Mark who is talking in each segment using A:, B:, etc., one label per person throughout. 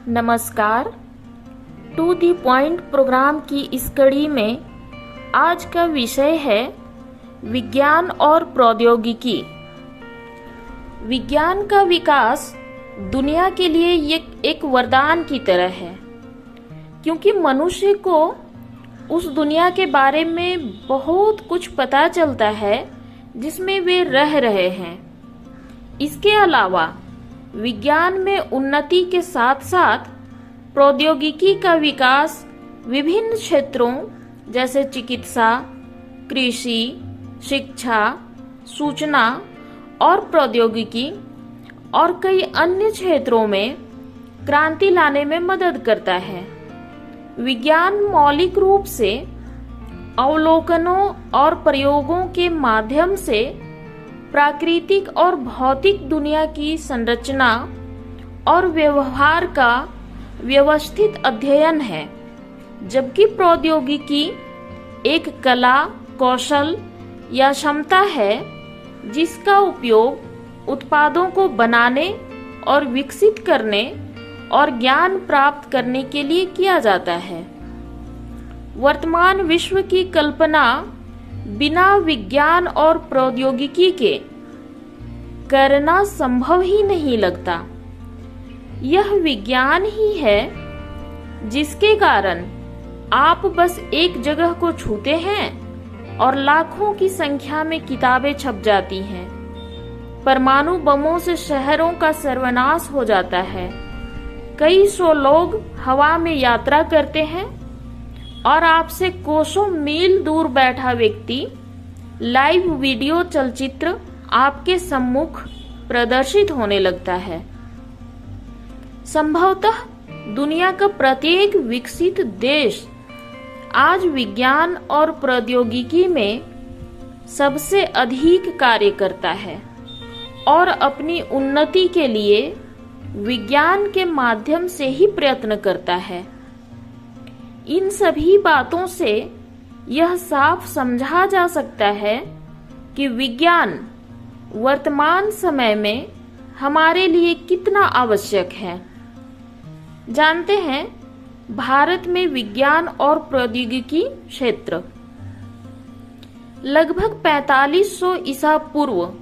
A: नमस्कार। To the point programme की इस कड़ी में आज का विषय है विज्ञान और प्रौद्योगिकी। विज्ञान का विकास दुनिया के लिए एक वरदान की तरह है, क्योंकि मनुष्य को उस दुनिया के बारे में बहुत कुछ पता चलता है जिसमें वे रह रहे हैं। इसके अलावा विज्ञान में उन्नति के साथ साथ प्रौद्योगिकी का विकास विभिन्न क्षेत्रों जैसे चिकित्सा, कृषि, शिक्षा, सूचना और प्रौद्योगिकी और कई अन्य क्षेत्रों में क्रांति लाने में मदद करता है। विज्ञान मौलिक रूप से अवलोकनों और प्रयोगों के माध्यम से प्राकृतिक और भौतिक दुनिया की संरचना और व्यवहार का व्यवस्थित अध्ययन है, जबकि प्रौद्योगिकी एक कला, कौशल या क्षमता है जिसका उपयोग उत्पादों को बनाने और विकसित करने और ज्ञान प्राप्त करने के लिए किया जाता है। वर्तमान विश्व की कल्पना बिना विज्ञान और प्रौद्योगिकी के करना संभव ही नहीं लगता। यह विज्ञान ही है जिसके कारण आप बस एक जगह को छूते हैं और लाखों की संख्या में किताबें छप जाती हैं। परमाणु बमों से शहरों का सर्वनाश हो जाता है। कई सौ लोग हवा में यात्रा करते हैं और आपसे कोसों मील दूर बैठा व्यक्ति लाइव वीडियो चलचित्र आपके सम्मुख प्रदर्शित होने लगता है। संभवतः दुनिया का प्रत्येक विकसित देश आज विज्ञान और प्रौद्योगिकी में सबसे अधिक कार्य करता है और अपनी उन्नति के लिए विज्ञान के माध्यम से ही प्रयत्न करता है। इन सभी बातों से यह साफ समझा जा सकता है कि विज्ञान वर्तमान समय में हमारे लिए कितना आवश्यक है। जानते हैं, भारत में विज्ञान और प्रौद्योगिकी क्षेत्र लगभग 4500 ईसा पूर्व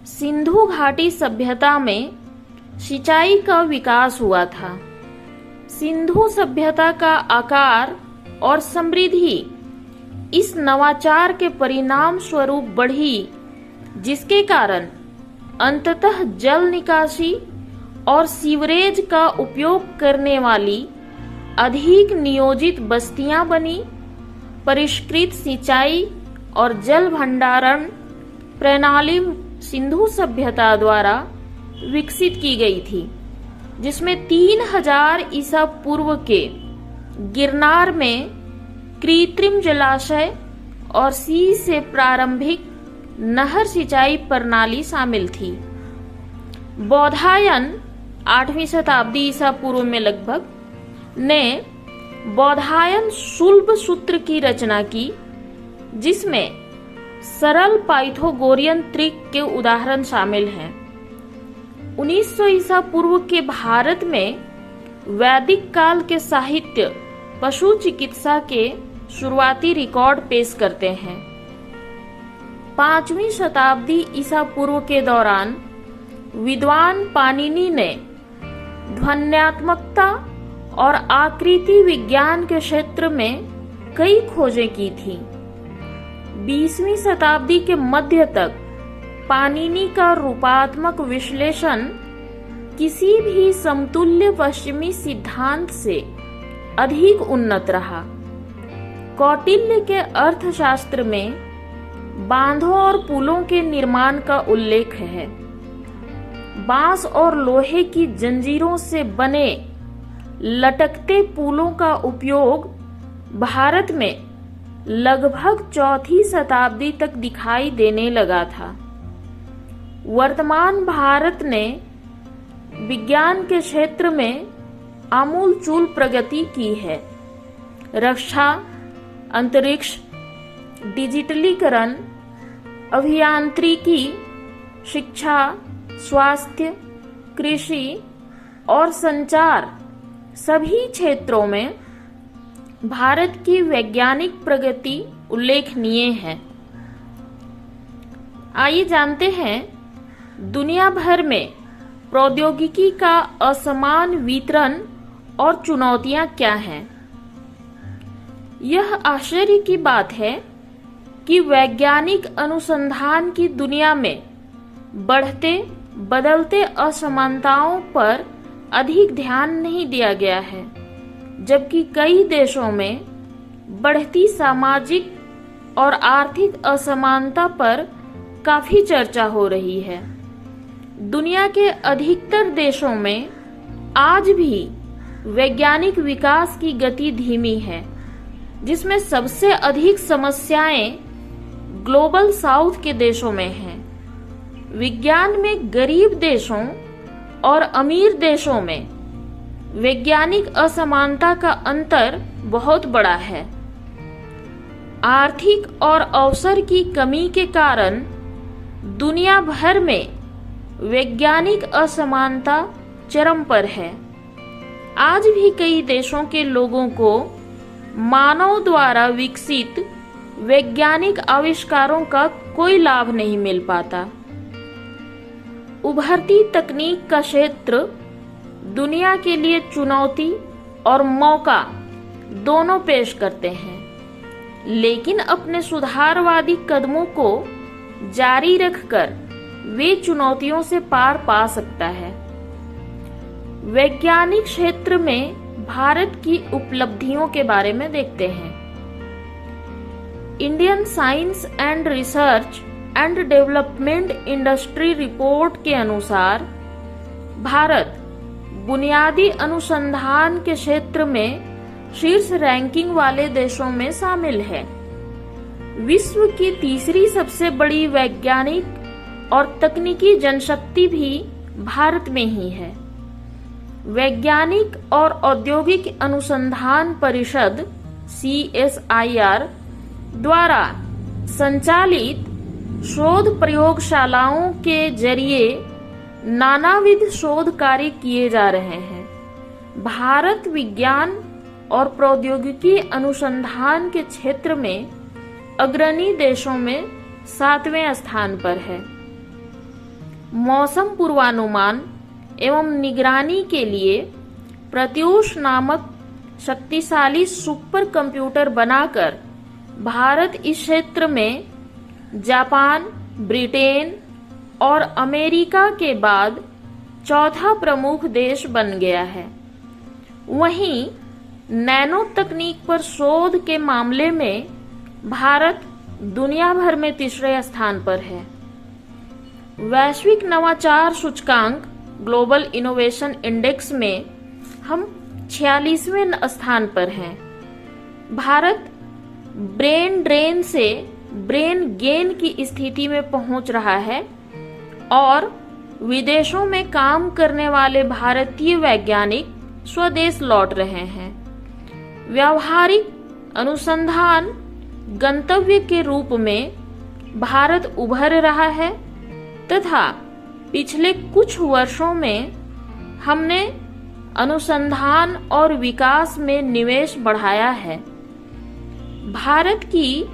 A: सिंधु घाटी सभ्यता में सिंचाई का विकास हुआ था। सिंधु सभ्यता का आकार और समृद्धि इस नवाचार के परिणाम स्वरूप बढ़ी, जिसके कारण अंततः जल निकासी और सीवरेज का उपयोग करने वाली अधिक नियोजित बस्तियां बनी। परिष्कृत सिंचाई और जल भंडारण प्रणाली सिंधु सभ्यता द्वारा विकसित की गई थी, जिसमें 3000 ईसा पूर्व के गिरनार में कृत्रिम जलाशय और सी से प्रारंभिक नहर सिंचाई प्रणाली शामिल थी। बौधायन 8वीं शताब्दी ईसा पूर्व में लगभग ने बौधायन शुल्ब सूत्र की रचना की, जिसमें सरल पाइथागोरियन त्रिक के उदाहरण शामिल हैं। 1900 ईसा पूर्व के भारत में वैदिक काल के साहित्य पशु चिकित्सा के शुरुआती रिकॉर्ड पेश करते हैं। 5वीं शताब्दी ईसा पूर्व के दौरान विद्वान पाणिनि ने ध्वन्यात्मकता और आकृति विज्ञान के क्षेत्र में कई खोजें की थी। 20वीं शताब्दी के मध्य तक पाणिनि का रूपात्मक विश्लेषण किसी भी समतुल्य पश्चिमी सिद्धांत से अधिक उन्नत रहा। कौटिल्य के अर्थशास्त्र में बांधों और पुलों के निर्माण का उल्लेख है। बांस और लोहे की जंजीरों से बने लटकते पुलों का उपयोग भारत में लगभग 4वीं शताब्दी तक दिखाई देने लगा था। वर्तमान भारत ने विज्ञान के क्षेत्र में आमूलचूल प्रगति की है। रक्षा, अंतरिक्ष, डिजिटलीकरण, अभियांत्रिकी, शिक्षा, स्वास्थ्य, कृषि और संचार सभी क्षेत्रों में भारत की वैज्ञानिक प्रगति उल्लेखनीय है। आइए जानते हैं दुनिया भर में प्रौद्योगिकी का असमान वितरण और चुनौतियां क्या हैं। यह आश्चर्य की बात है कि वैज्ञानिक अनुसंधान की दुनिया में बढ़ते बदलते असमानताओं पर अधिक ध्यान नहीं दिया गया है, जबकि कई देशों में बढ़ती सामाजिक और आर्थिक असमानता पर काफी चर्चा हो रही है। दुनिया के अधिकतर देशों में आज भी वैज्ञानिक विकास की गति धीमी है, जिसमें सबसे अधिक समस्याएं ग्लोबल साउथ के देशों में हैं। विज्ञान में गरीब देशों और अमीर देशों में वैज्ञानिक असमानता का अंतर बहुत बड़ा है। आर्थिक और अवसर की कमी के कारण दुनिया भर में वैज्ञानिक असमानता चरम पर है। आज भी कई देशों के लोगों को मानव द्वारा विकसित वैज्ञानिक आविष्कारों का कोई लाभ नहीं मिल पाता। उभरती तकनीक का क्षेत्र दुनिया के लिए चुनौती और मौका दोनों पेश करते हैं, लेकिन अपने सुधारवादी कदमों को जारी रखकर वे चुनौतियों से पार पा सकता है। वैज्ञानिक क्षेत्र में भारत की उपलब्धियों के बारे में देखते हैं। Indian science and research and development industry report के अनुसार भारत बुनियादी अनुसंधान के क्षेत्र में शीर्ष रैंकिंग वाले देशों में शामिल है। विश्व की तीसरी सबसे बड़ी वैज्ञानिक और तकनीकी जनशक्ति भी भारत में ही है। वैज्ञानिक और औद्योगिक अनुसंधान परिषद CSIR द्वारा संचालित शोध प्रयोगशालाओं के जरिए नानाविध शोध कार्य किए जा रहे हैं। भारत विज्ञान और प्रौद्योगिकी अनुसंधान के क्षेत्र में अग्रणी देशों में 7वें स्थान पर है। मौसम पूर्वानुमान एवं निगरानी के लिए प्रत्यूष नामक शक्तिशाली सुपर कंप्यूटर बनाकर भारत इस क्षेत्र में जापान, ब्रिटेन और अमेरिका के बाद चौथा प्रमुख देश बन गया है। वहीं नैनो तकनीक पर शोध के मामले में भारत दुनिया भर में तीसरे स्थान पर है। वैश्विक नवाचार सूचकांक ग्लोबल इनोवेशन इंडेक्स में हम 46वें स्थान पर हैं। भारत ब्रेन ड्रेन से ब्रेन गेन की स्थिति में पहुंच रहा है और विदेशों में काम करने वाले भारतीय वैज्ञानिक स्वदेश लौट रहे हैं। व्यावहारिक अनुसंधान गंतव्य के रूप में भारत उभर रहा है तथा पिछले कुछ वर्षों में हमने अनुसंधान और विकास में निवेश बढ़ाया है। भारत की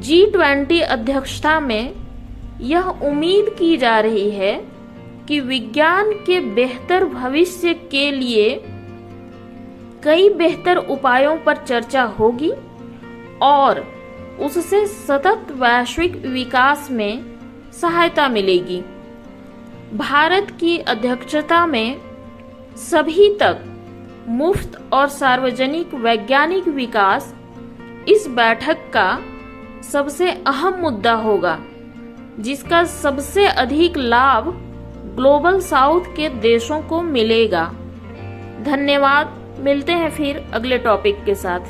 A: G20 अध्यक्षता में यह उम्मीद की जा रही है कि विज्ञान के बेहतर भविष्य के लिए कई बेहतर उपायों पर चर्चा होगी और उससे सतत वैश्विक विकास में सहायता मिलेगी। भारत की अध्यक्षता में सभी तक मुफ्त और सार्वजनिक वैज्ञानिक विकास इस बैठक का सबसे अहम मुद्दा होगा, जिसका सबसे अधिक लाभ ग्लोबल साउथ के देशों को मिलेगा। धन्यवाद। मिलते हैं फिर अगले टॉपिक के साथ।